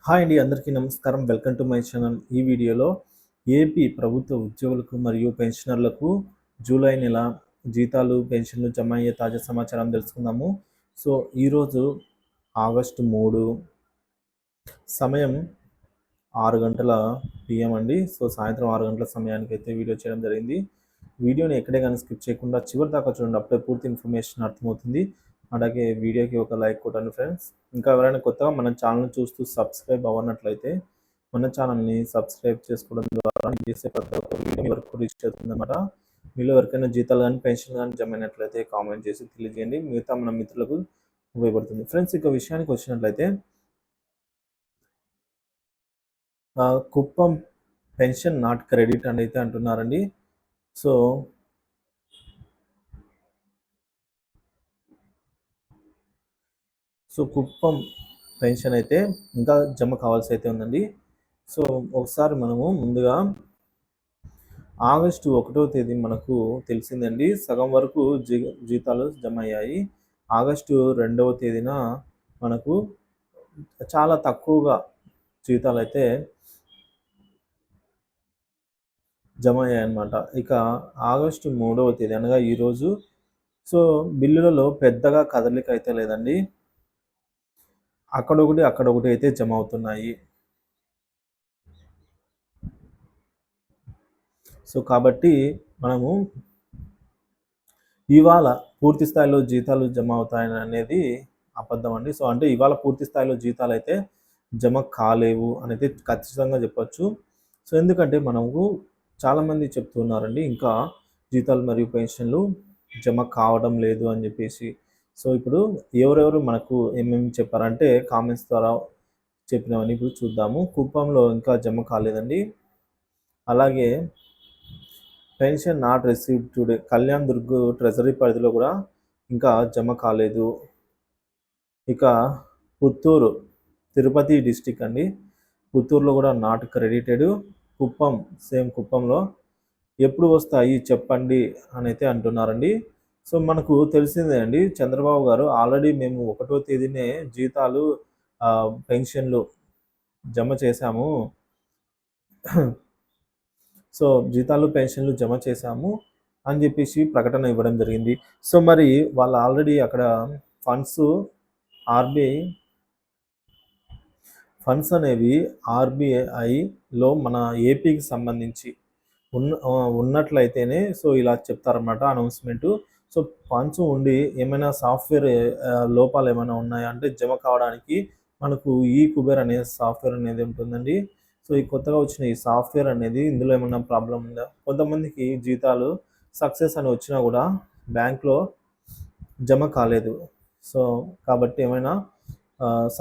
Hi అండి, అందరికీ నమస్కారం. Welcome to my channel. ఈ వీడియోలో ఏపీ ప్రభుత్వ ఉద్యోగులకు మరియు పెన్షనర్లకు జూలై నెల జీతాలు, పెన్షన్లు జమ అయ్యే తాజా సమాచారం తెలుసుకుందాము. సో ఈరోజు ఆగస్టు 3 సమయం 6 గంటల PM అండి. సో సాయంత్రం 6 గంటల సమయానికి అయితే వీడియో చేయడం జరిగింది. వీడియోని ఎక్కడే కానీ స్కిప్ చేయకుండా చివరి దాకా చూడండి, అప్పుడే పూర్తి ఇన్ఫర్మేషన్ అర్థమవుతుంది. అలాగే వీడియోకి ఒక లైక్ కొట్టండి ఫ్రెండ్స్. ఇంకా ఎవరైనా కొత్తగా మన ఛానల్ని చూస్తూ సబ్స్క్రైబ్ అవ్వనట్లయితే మన ఛానల్ని సబ్స్క్రైబ్ చేసుకోవడం ద్వారా నేను చేసే ప్రతి ఒక్క వీడియో మీ వరకు రీచ్ అవుతుందన్నమాట. మీలో ఎవరికైనా జీతాలు కానీ పెన్షన్ కానీ జమ అయినట్లయితే కామెంట్ చేసి తెలియజేయండి, మిగతా మన మిత్రులకు ఉపయోగపడుతుంది. ఫ్రెండ్స్, ఇక విషయానికి వచ్చినట్లయితే కుప్పం పెన్షన్ నాట్ క్రెడిట్ అని అయితే అంటున్నారండి. సో కుప్పం పెన్షన్ అయితే ఇంకా జమ కావాల్సి అయితే ఉందండి. సో ఒకసారి మనము ముందుగా ఆగస్టు 1వ తేదీ మనకు తెలిసిందండి, సగం వరకు జీతాలు జమ అయ్యాయి. ఆగస్టు 2వ తేదీన మనకు చాలా తక్కువగా జీతాలు అయితే జమ అయ్యాయన్నమాట. ఇక ఆగస్టు 3వ తేదీ అనగా ఈరోజు సో బిల్లులలో పెద్దగా కదలిక అయితే లేదండి, అక్కడొకటి అయితే జమ అవుతున్నాయి. సో కాబట్టి మనము ఇవాళ పూర్తి స్థాయిలో జీతాలు జమ అవుతాయని అనేది అబద్ధం అండి. సో అంటే ఇవాళ పూర్తి స్థాయిలో జీతాలు అయితే జమ కాలేవు అని అయితే ఖచ్చితంగా చెప్పొచ్చు. సో ఎందుకంటే మనకు చాలామంది చెప్తున్నారండి, ఇంకా జీతాలు మరియు పెన్షన్లు జమ కావడం లేదు అని చెప్పేసి. సో ఇప్పుడు ఎవరెవరు మనకు ఏమేమి చెప్పారంటే కామెంట్స్ ద్వారా చెప్పినవన్నీ ఇప్పుడు చూద్దాము. కుప్పంలో ఇంకా జమ కాలేదండి. అలాగే pension not received today Kalyan Durg treasury పరిధిలో కూడా ఇంకా జమ కాలేదు. ఇక పుత్తూరు తిరుపతి డిస్టిక్ అండి, పుత్తూరులో కూడా నాట్ క్రెడిటెడ్. కుప్పం కుప్పంలో ఎప్పుడు వస్తాయి చెప్పండి అని అయితే అంటున్నారండి. సో మనకు తెలిసిందే అండి, చంద్రబాబు గారు ఆల్రెడీ మేము 1వ తేదీనే జీతాలు పెన్షన్లు జమ చేశాము, సో జీతాలు పెన్షన్లు జమ చేశాము అని చెప్పేసి ప్రకటన ఇవ్వడం జరిగింది. సో మరి వాళ్ళు ఆల్రెడీ అక్కడ ఫండ్స్ ఆర్బీఐ ఫండ్స్ అనేవి ఆర్బీఐలో మన ఏపీకి సంబంధించి ఉన్నట్లయితేనే సో ఇలా చెప్తారన్నమాట అనౌన్స్మెంటు. సో ఫండ్స్ ఉండి ఏమైనా సాఫ్ట్వేర్ లోపాలు ఏమైనా ఉన్నాయా అంటే జమ కావడానికి మనకు ఈ కుబేర్ అనే సాఫ్ట్వేర్ అనేది ఉంటుందండి. సో ఈ కొత్తగా వచ్చిన ఈ సాఫ్ట్వేర్ అనేది ఇందులో ఏమైనా ప్రాబ్లం ఉందా, కొంతమందికి జీతాలు సక్సెస్ అని వచ్చినా కూడా బ్యాంక్లో జమ కాలేదు. సో కాబట్టి ఏమైనా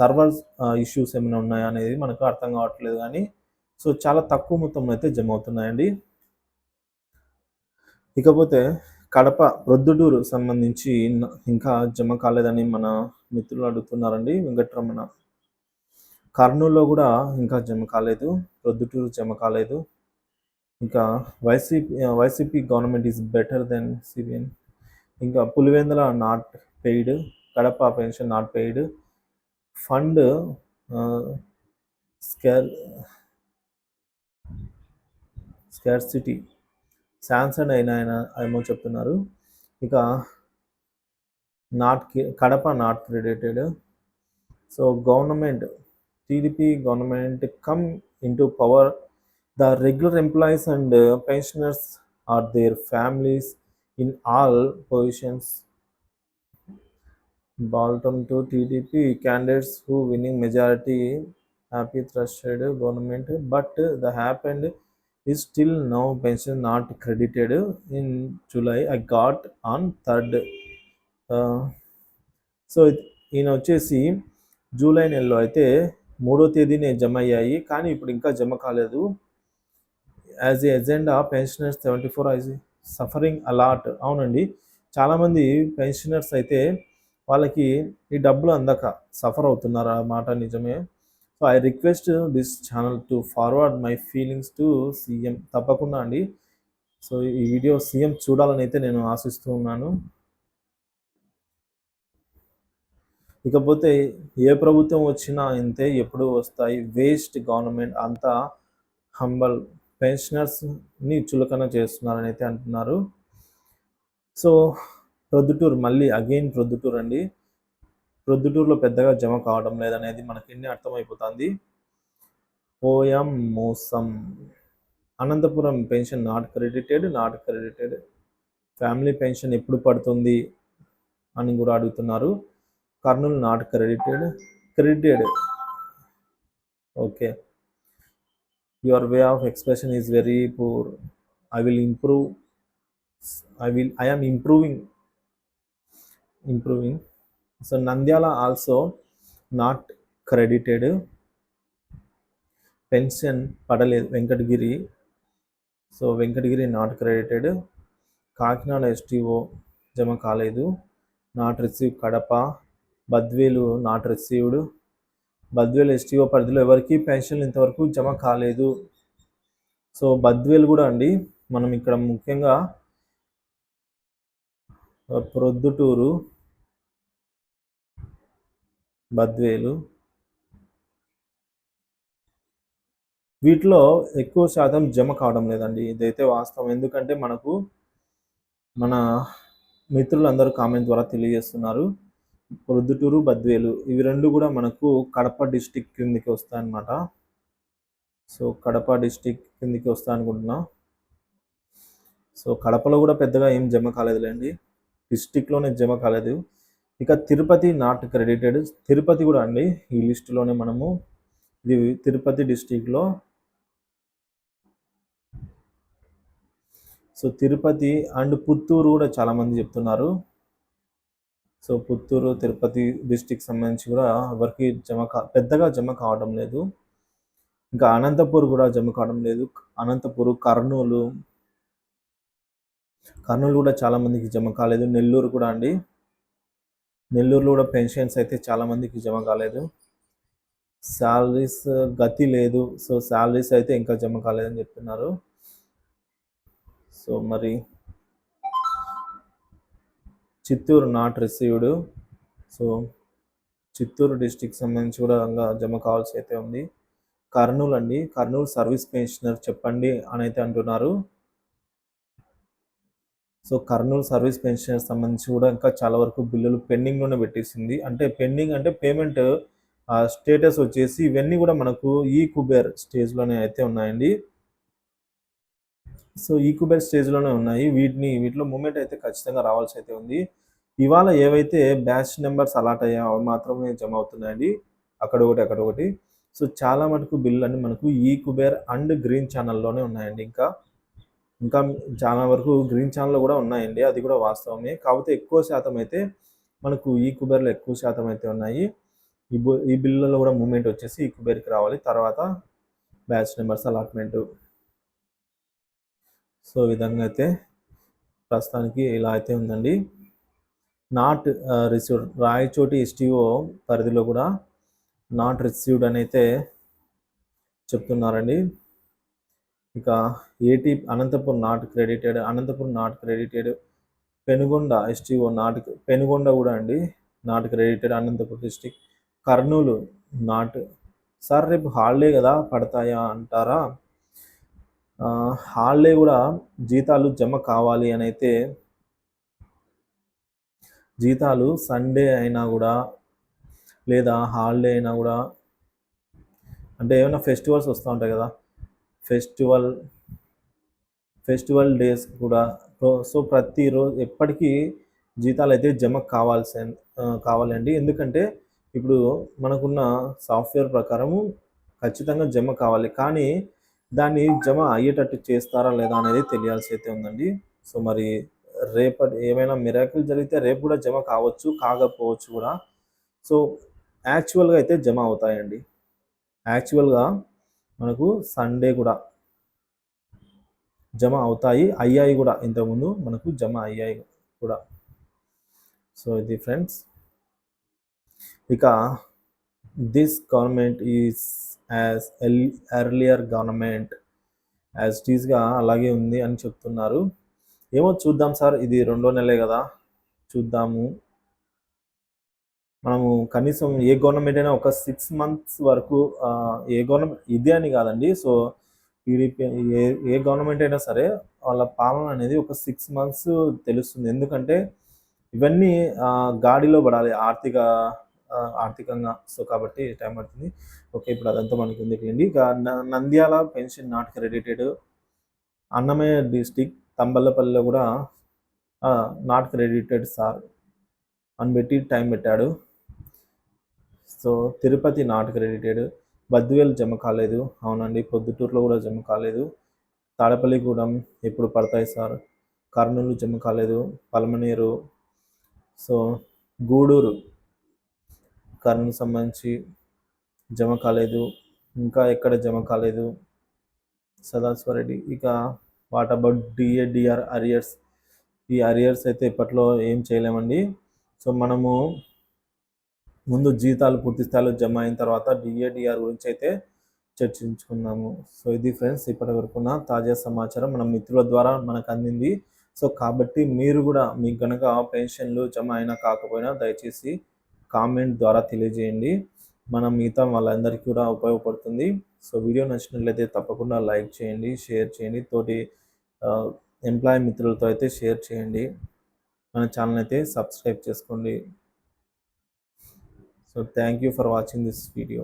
సర్వర్ ఇష్యూస్ ఏమైనా ఉన్నాయా అనేది మనకు అర్థం కావట్లేదు, కానీ సో చాలా తక్కువ మొత్తంలో అయితే జమ అవుతున్నాయండి. ఇకపోతే కడప ప్రొద్దుటూరు సంబంధించి ఇంకా జమ కాలేదని మన మిత్రులు అడుగుతున్నారండి, వెంకటరమణ. కర్నూలులో కూడా ఇంకా జమ కాలేదు, ప్రొద్దుటూరు జమ కాలేదు. ఇంకా YCP government is better than CBN. ఇంకా Pulivendula not paid, Kadapa pension not paid. Fund scarcity sanction అయిన ఏమో చెప్తున్నారు. ఇక Kadapa not credited. So government TDP government come into power, the regular employees and pensioners are their families in all positions bottom to TDP candidates who winning majority happy trusted government, but the happened is still now pension not credited in July. I got on 3rd. So ఈయన వచ్చేసి July నెలలో అయితే 3వ తేదీనే జమ అయ్యాయి, కానీ ఇప్పుడు ఇంకా జమ కాలేదు. As a agenda pensioners 74 is suffering a lot. అవునండి, చాలామంది పెన్షనర్స్ అయితే వాళ్ళకి ఈ డబ్బులు అందక సఫర్ అవుతున్నారు అన్నమాట, నిజమే. So I request this channel to forward my feelings to CM. తప్పకుండా అండి, సో ఈ వీడియో సీఎం చూడాలని అయితే నేను ఆశిస్తూ ఉన్నాను. ఇకపోతే ఏ ప్రభుత్వం వచ్చినా ఇంతే, ఎప్పుడు వస్తాయి, వేస్ట్ గవర్నమెంట్ అంతా హంబల్ పెన్షనర్స్ని చులకన చేస్తున్నారని అయితే అంటున్నారు. సో ప్రొద్దుటూరు మళ్ళీ అగైన్ ప్రొద్దుటూరు అండి. ప్రొద్దుటూరులో పెద్దగా జమ కావడం లేదనేది మనకి అర్థమైపోతుంది. పోయం మోసం. Anantapuram pension not credited. Family pension ఎప్పుడు పడుతుంది అని కూడా అడుగుతున్నారు. Kurnool not credited. Okay, your way of expression is very poor. I will improve. I am improving. So Nandyala also not credited. Pension padaledu Venkatagiri. So Venkatagiri not credited. Kakinada STO jama kaledu, not received. Kadapa Badvelu not received. Badvelu STO పరిధిలో ఎవరికి pension ఇంతవరకు జమ కాలేదు. So Badvel కూడా అండి, మనం ఇక్కడ ముఖ్యంగా ప్రొద్దుటూరు, బద్వేలు వీటిలో ఎక్కువ శాతం జమ కావడం లేదండి. ఇదైతే వాస్తవం. ఎందుకంటే మనకు మన మిత్రులందరూ కామెంట్ ద్వారా తెలియజేస్తున్నారు. ప్రొద్దుటూరు, బద్వేలు ఇవి రెండు కూడా మనకు కడప డిస్టిక్ కిందకి వస్తాయన్నమాట. సో కడప డిస్టిక్ కిందకి వస్తాయి అనుకుంటున్నా. సో కడపలో కూడా పెద్దగా ఏం జమ కాలేదులేండి, డిస్టిక్లోనే జమ కాలేదు. ఇక తిరుపతి నాట్ క్రెడిటెడ్. తిరుపతి కూడా అండి ఈ లిస్టులోనే మనము, ఇది తిరుపతి డిస్టిక్లో. సో తిరుపతి అండ్ పుత్తూరు కూడా చాలామంది చెప్తున్నారు. సో పుత్తూరు, తిరుపతి డిస్టిక్ సంబంధించి కూడా ఎవరికి పెద్దగా జమ కావడం లేదు. ఇంకా అనంతపూర్ కూడా జమ కావడం లేదు. అనంతపూర్, కర్నూలు కూడా చాలామందికి జమ కాలేదు. నెల్లూరు కూడా అండి, నెల్లూరులో కూడా పెన్షన్స్ అయితే చాలామందికి జమ కాలేదు. శాలరీస్ గతి లేదు. సో శాలరీస్ అయితే ఇంకా జమ కాలేదని చెప్తున్నారు. సో మరి Chittoor not received. So Chittoor district సంబంధించి కూడా జమ కావాల్సి అయితే ఉంది. కర్నూలు అండి, కర్నూలు సర్వీస్ పెన్షనర్ చెప్పండి అని అయితే అంటున్నారు. సో కర్నూలు సర్వీస్ పెన్షనర్ సంబంధించి కూడా ఇంకా చాలా వరకు బిల్లులు పెండింగ్లోనే పెట్టేసింది. అంటే పెండింగ్ అంటే పేమెంట్ స్టేటస్ వచ్చేసి ఇవన్నీ కూడా మనకు ఈ కుబేర్ స్టేజ్లోనే అయితే ఉన్నాయండి. సో ఈ కుబేర్ స్టేజ్లోనే ఉన్నాయి. వీటిలో మూమెంట్ అయితే ఖచ్చితంగా రావాల్సి అయితే ఉంది. ఇవాళ ఏవైతే బ్యాచ్ నెంబర్స్ అలాట్ అయ్యాయో అవి మాత్రమే జమ అవుతున్నాయండి, అక్కడ ఒకటి. సో చాలా మటుకు బిల్లు అన్ని మనకు ఈ కుబేర్ అండ్ గ్రీన్ ఛానల్లోనే ఉన్నాయండి. ఇంకా చాలా వరకు గ్రీన్ ఛానల్లో కూడా ఉన్నాయండి, అది కూడా వాస్తవమే. కాకపోతే ఎక్కువ శాతం అయితే మనకు ఈ కుబేర్లో ఎక్కువ శాతం అయితే ఉన్నాయి. ఈ బిల్లులో కూడా మూమెంట్ వచ్చేసి ఈ కుబేర్కి రావాలి, తర్వాత బ్యాచ్ నెంబర్స్ అలాట్మెంట్. సో ఈ విధంగా అయితే ప్రస్తుతానికి ఇలా అయితే ఉందండి. నాట్ రిసీవ్డ్ రాయచోటి ఎస్టీఓ పరిధిలో కూడా నాట్ రిసీవ్డ్ అని అయితే చెప్తున్నారండి. ఇక at Anantapur not credited. Penugonda STO Penugonda కూడా అండి not credited, Anantapur district. Kurnool not. Sir రేపు హాలిడే కదా పడతాయా అంటారా? హాలిడే కూడా జీతాలు జమ కావాలి అని అయితే, జీతాలు సండే అయినా కూడా లేదా హాలిడే అయినా కూడా, అంటే ఏమైనా ఫెస్టివల్స్ వస్తూ ఉంటాయి కదా, ఫెస్టివల్ డేస్ కూడా. సో ప్రతిరోజు ఎప్పటికీ జీతాలు అయితే జమ కావాలండి. ఎందుకంటే ఇప్పుడు మనకున్న సాఫ్ట్వేర్ ప్రకారము ఖచ్చితంగా జమ కావాలి, కానీ దాన్ని జమ అయ్యేటట్టు చేస్తారా లేదా అనేది తెలియాల్సి అయితే ఉందండి. సో మరి రేపటి ఏమైనా మిరాకిల్ జరిగితే రేపు కూడా జమ కావచ్చు, కాకపోవచ్చు కూడా. సో యాక్చువల్గా అయితే జమ అవుతాయండి. యాక్చువల్గా మనకు సండే కూడా జమ అయ్యాయి కూడా, ఇంతకుముందు మనకు జమ అయ్యాయి కూడా. సో ఇది ఫ్రెండ్స్. ఇక this government is as earlier government as it ఈస్గా అలాగే ఉంది అని చెప్తున్నారు. ఏమో చూద్దాం సార్, ఇది 2వ నెలే కదా, చూద్దాము. మనము కనీసం ఏ గవర్నమెంట్ అయినా ఒక 6 మంత్స్ వరకు ఏ గవర్నమెంట్ ఇదే అని కాదండి. సో, టీడీపీ ఏ ఏ గవర్నమెంట్ అయినా సరే వాళ్ళ పాలన అనేది ఒక 6 మంత్స్ తెలుస్తుంది. ఎందుకంటే ఇవన్నీ గాడిలో పడాలి ఆర్థికంగా. సో, కాబట్టి టైం పడుతుంది. ఓకే. ఇప్పుడు అదంతా మనకెందుకులెండి. ఇక Nandyal pension not credited. Annamayya district తంబలపల్లిలో కూడా నాట్ క్రెడిటెడ్ సార్ అని పెట్టి టైం పెట్టాడు. So, Tirupati not credited. Badvel జమ కాలేదు. అవునండి. పొద్దుటూరులో కూడా జమ కాలేదు. తాడేపల్లిగూడెం ఎప్పుడు పడతాయి సార్. కర్నూలు జమ కాలేదు. పలమనేరు. సో, గూడూరు కర్నూలు సంబంధించి జమ కాలేదు. ఇంకా ఎక్కడ జమ కాలేదు. సదాశివరెడ్డి. ఇక వాట్ అబౌట్ డిఏడిఆర్ అరియర్స్. ఈ అరియర్స్ అయితే ఇప్పట్లో ఏం చేయలేమండి. సో, మనము ముందు జీతాలు పూర్తి స్థాయిలో జమ అయిన తర్వాత డిఏడిఆర్ గురించి అయితే చర్చించుకుందాము. సో, ఇది ఫ్రెండ్స్ ఇప్పటి వరకున్న తాజా సమాచారం మన మిత్రుల ద్వారా మనకు అందింది. సో, కాబట్టి మీరు కూడా మీకు గనక పెన్షన్లు జమ అయినా కాకపోయినా దయచేసి కామెంట్ ద్వారా తెలియజేయండి. మనం మిగతా వాళ్ళందరికీ కూడా ఉపయోగపడుతుంది. సో, వీడియో నచ్చినట్లయితే తప్పకుండా లైక్ చేయండి, షేర్ చేయండి. తోటి ఎంప్లాయీ మిత్రులతో అయితే షేర్ చేయండి. మన ఛానల్ అయితే సబ్స్క్రైబ్ చేసుకోండి. So thank you for watching this video.